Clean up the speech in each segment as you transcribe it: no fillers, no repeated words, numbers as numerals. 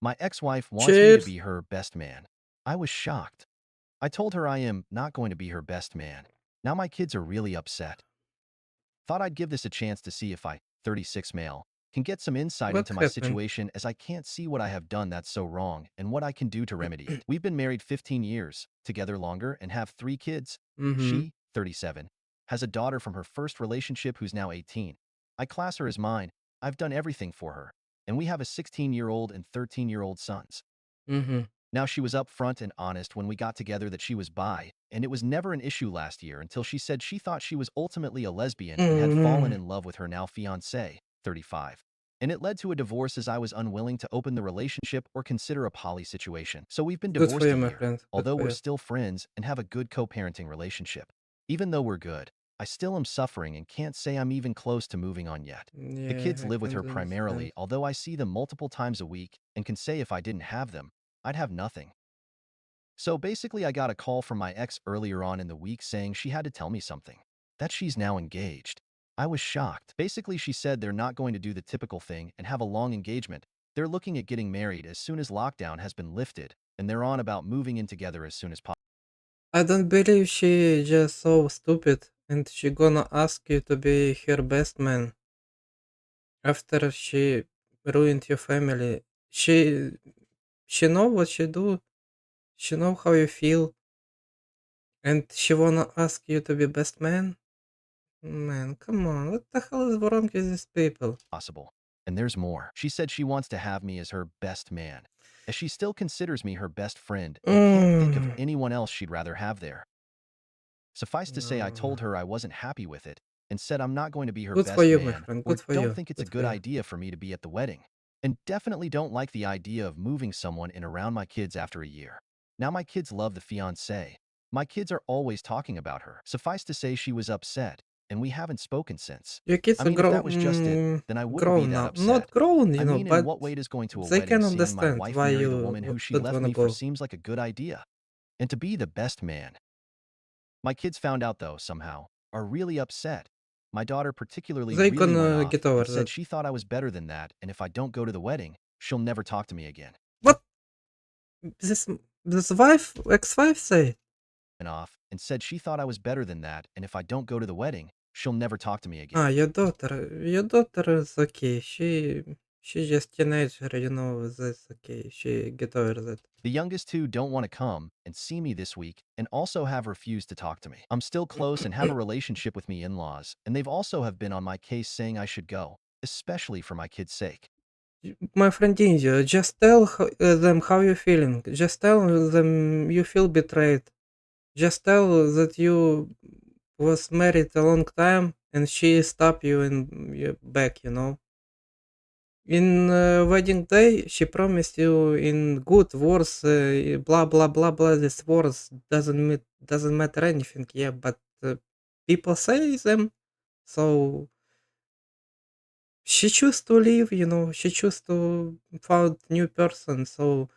My ex-wife wants me to Cheers. be her best man. I was shocked. I told her I am not going to be her best man. Now my kids are really upset. Thought I'd give this a chance to see if I, 36 male, can get some insight What into my happened? situation as I can't see what I have done that's so wrong and what I can do to remedy it. We've been married 15 years, together longer, and have 3 kids. Mm-hmm. She, 37, has a daughter from her first relationship who's now 18. I class her as mine. I've done everything for her. And we have a 16-year-old and 13-year-old sons. Mm-hmm. Now, she was upfront and honest when we got together that she was bi, and it was never an issue last year until she said she thought she was ultimately a lesbian and had fallen Mm-hmm. in love with her now fiancé, 35. And it led to a divorce as I was unwilling to open the relationship or consider a poly situation. So we've been Good for divorced a you, my year, friend. Good although for we're you. still friends and have a good co-parenting relationship. Even though we're good, I still am suffering and can't say I'm even close to moving on yet. The kids Yeah, I live with can her understand. primarily, although I see them multiple times a week and can say if I didn't have them, I'd have nothing. So basically, I got a call from my ex earlier on in the week saying she had to tell me something. That she's now engaged. I was shocked. Basically, she said they're not going to do the typical thing and have a long engagement. They're looking at getting married as soon as lockdown has been lifted, and they're on about moving in together as soon as possible. I don't believe she just so stupid and she gonna ask you to be her best man after she ruined your family. She know what she do. She know how you feel and she wanna ask you to be best man? Man, come on. What the hell is wrong with these people? And there's more. She said she wants to have me as her best man, as she still considers me her best friend and can't think of Mm. anyone else she'd rather have there. Suffice to say, I No. told her I wasn't happy with it and said I'm not going to be her Good for best you, my man friend. Good or for don't you. think it's a Good for good you. idea for me to be at the wedding. And definitely don't like the idea of moving someone in around my kids after a year. Now my kids love the fiancé. My kids are always talking about her. Suffice to say she was upset, and we haven't spoken since. Your kids I are mean, if that was just it, then I wouldn't be grown that now. Not upset. grown, I mean, in but what way does going to a they wedding can seeing my understand wife why marry the you woman who she don't left wanna me for go. seems like a good idea? And to be the best man, my kids found out, though, somehow, are really upset. My daughter particularly They really went gonna off get over and said that. she thought I was better than that, and if I don't go to the wedding, she'll never talk to me again. What this wife, ex-wife say? And off and said she thought I was better than that, and if I don't go to the wedding, she'll never talk to me Ah, again. your daughter. Your daughter is okay. She just teenager, that's okay. She get over that. The youngest two don't want to come and see me this week and also have refused to talk to me. I'm still close and have a relationship with me in-laws, and they've also have been on my case saying I should go, especially for my kids' sake. My friend India, just tell them how you feeling. Just tell them you feel betrayed. Just tell that you was married a long time and she stopped you in your back, In wedding day, she promised you in good words, blah blah blah blah. These words doesn't matter anything, yeah. But people say them, so she chose to leave. She chose to found new person. So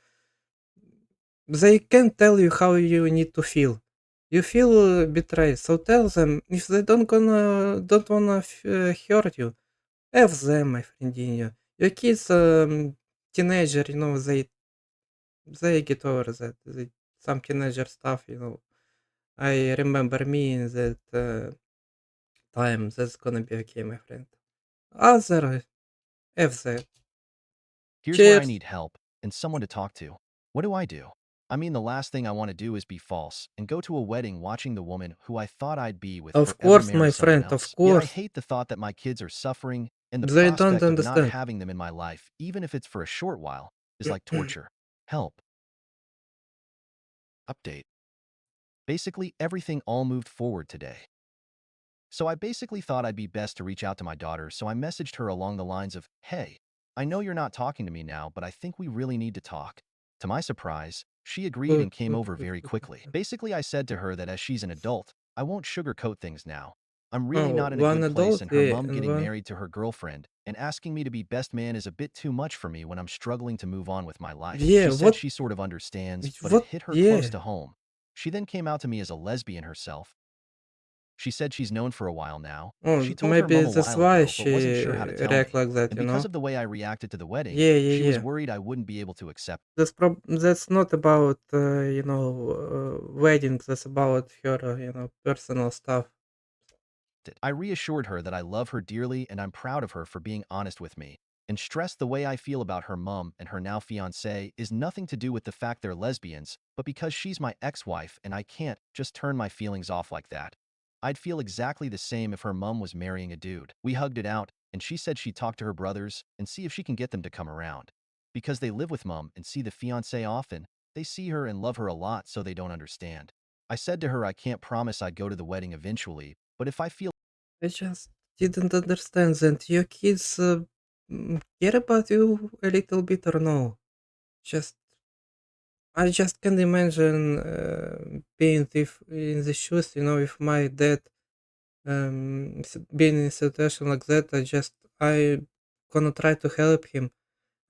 they can tell you how you need to feel. You feel betrayed, so tell them if they don't wanna hurt you. F them, my friend. Your kids, teenager, they get over that. Some teenager stuff. I remember me in that time. That's gonna be okay, my friend. Other F them. Here's where I Cheers. need help and someone to talk to. What do I do? I mean, the last thing I want to do is be false and go to a wedding watching the woman who I thought I'd be with Of forever course, marry my someone friend. Of else. Yet I course. hate the thought that my kids are suffering and the They don't prospect of not understand. having them in my life, even if it's for a short while, is like torture. Help. Update. Basically, everything all moved forward today. So I basically thought I'd be best to reach out to my daughter, so I messaged her along the lines of, "Hey, I know you're not talking to me now, but I think we really need to talk." To my surprise, she agreed Good, and came good, over good, very good, my quickly. friend. Basically, I said to her that as she's an adult, I won't sugarcoat things now. I'm really Oh, not in a one good place, adult, and her yeah, mom and getting one. married to her girlfriend and asking me to be best man is a bit too much for me when I'm struggling to move on with my life. Yeah, She said she sort of understands, but it hit her close yeah. to home. She then came out to me as a lesbian herself, She said she's known for a while now. Oh, She told her maybe mom a that's while why ago, but wasn't she sure how to tell react me. like that, And you because know? of the way I reacted to the wedding, Yeah, yeah, she was yeah. worried I wouldn't be able to accept That's not about, weddings, that's about her, personal stuff. it. I reassured her that I love her dearly and I'm proud of her for being honest with me, and stressed the way I feel about her mom and her now fiancé is nothing to do with the fact they're lesbians, but because she's my ex-wife and I can't just turn my feelings off like that. I'd feel exactly the same if her mom was marrying a dude. We hugged it out, and she said she'd talk to her brothers and see if she can get them to come around. Because they live with mom and see the fiancé often, they see her and love her a lot so they don't understand. I said to her I can't promise I'd go to the wedding eventually, but if I feel I just didn't understand that your kids, care about you a little bit or no? Just I just can't imagine, being if in the shoes, if my dad, being in a situation like that. I gonna try to help him.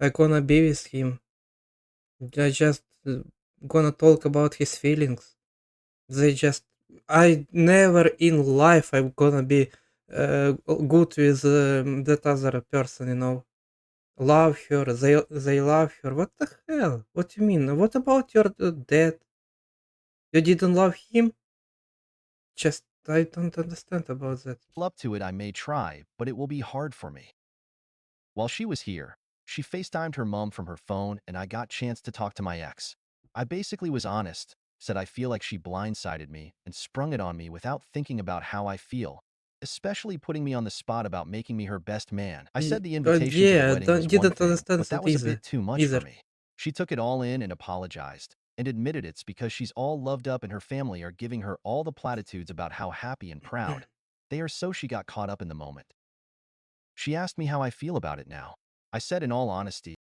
I gonna be with him. I just gonna talk about his feelings. They just I never in life I'm gonna be good with that other person. Love her. They love her. What the hell? What do you mean? What about your dad? You didn't love him? Just I don't understand about that. up to it, I may try, but it will be hard for me. While she was here, she FaceTimed her mom from her phone and I got chance to talk to my ex. I basically was honest, said I feel like she blindsided me and sprung it on me without thinking about how I feel, especially putting me on the spot about making me her best man. I said the invitation to the Yeah, wedding was one didn't thing, understand but that that was a either. bit too much for Either. me. She took it all in and apologized, and admitted it's because she's all loved up and her family are giving her all the platitudes about how happy and proud they are, so she got caught up in the moment. She asked me how I feel about it now. I said in all honesty,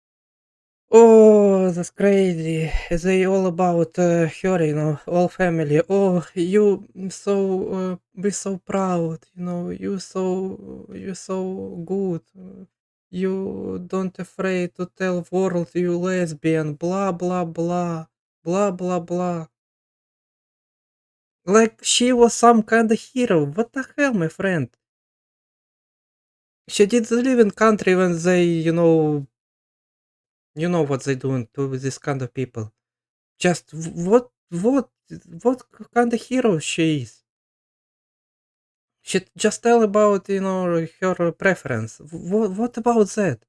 Oh, that's crazy. They all about her, all family. Oh, you be so proud, you so good. You don't afraid to tell world you lesbian. Blah blah blah, blah blah blah. Like she was some kind of hero. What the hell, my friend? She did live in country when they, what they doing to this kind of people. Just what kind of hero she is? She just tell about her preference. What about that?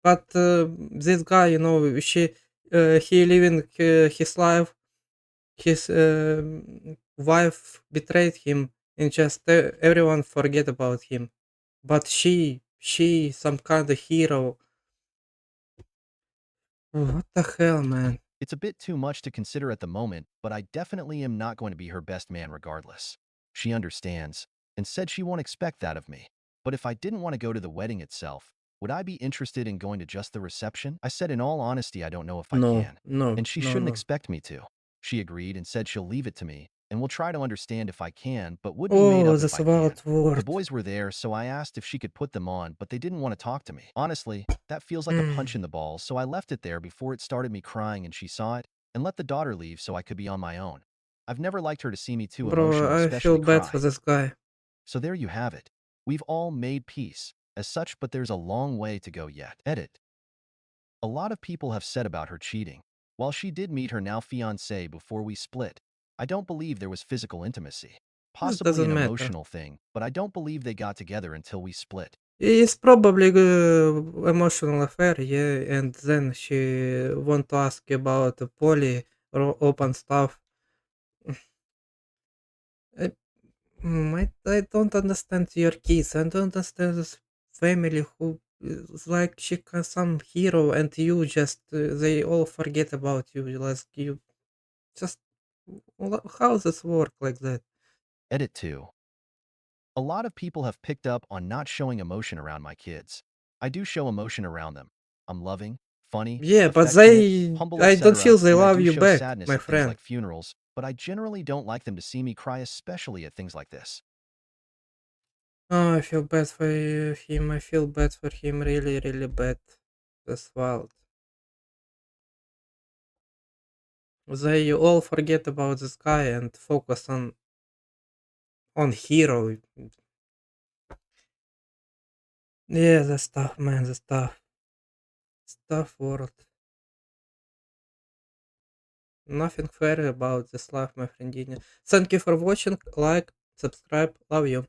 But this guy, he living his life. His wife betrayed him, and just everyone forget about him. But she some kind of hero. What the hell, man? it's a bit too much to consider at the moment, but I definitely am not going to be her best man regardless. She understands, and said she won't expect that of me. But if I didn't want to go to the wedding itself, would I be interested in going to just the reception? I said in all honesty I don't know if I No, can, no, and she no, shouldn't no. expect me to. She agreed and said she'll leave it to me, and will try to understand if I can, but would be made Oh, up if that's I can. about The word. boys were there, so I asked if she could put them on, but they didn't want to talk to me. Honestly, that feels like a punch Mm. in the balls, so I left it there before it started me crying and she saw it, and let the daughter leave so I could be on my own. I've never liked her to see me too Bro, emotional, I feel especially bad for cry. this guy. So there you have it. We've all made peace, as such, but there's a long way to go yet. Edit. A lot of people have said about her cheating. While she did meet her now fiancé before we split, I don't believe there was physical intimacy. This Possibly an doesn't matter. emotional thing, but I don't believe they got together until we split. It's probably emotional affair, yeah. And then she want to ask about the poly or open stuff. I, I don't understand your kids. I don't understand this family who is like she some hero and you just they all forget about you. Like you just how does this work like that? Edit 2. A lot of people have picked up on not showing emotion around my kids. I do show emotion around them. I'm loving, funny, Yeah, but affectionate, humble, I don't feel etc., they and I love do you show back, sadness my at things friend. like funerals, but I generally don't like them to see me cry, especially at things like this. Oh, I feel bad for him. I feel bad for him. Really, really bad. That's wild. They all forget about this guy and focus on on hero. Yeah, that's tough, man. That's tough. It's tough world. Nothing fair about this life, my friendina. Thank you for watching. Like, subscribe. Love you.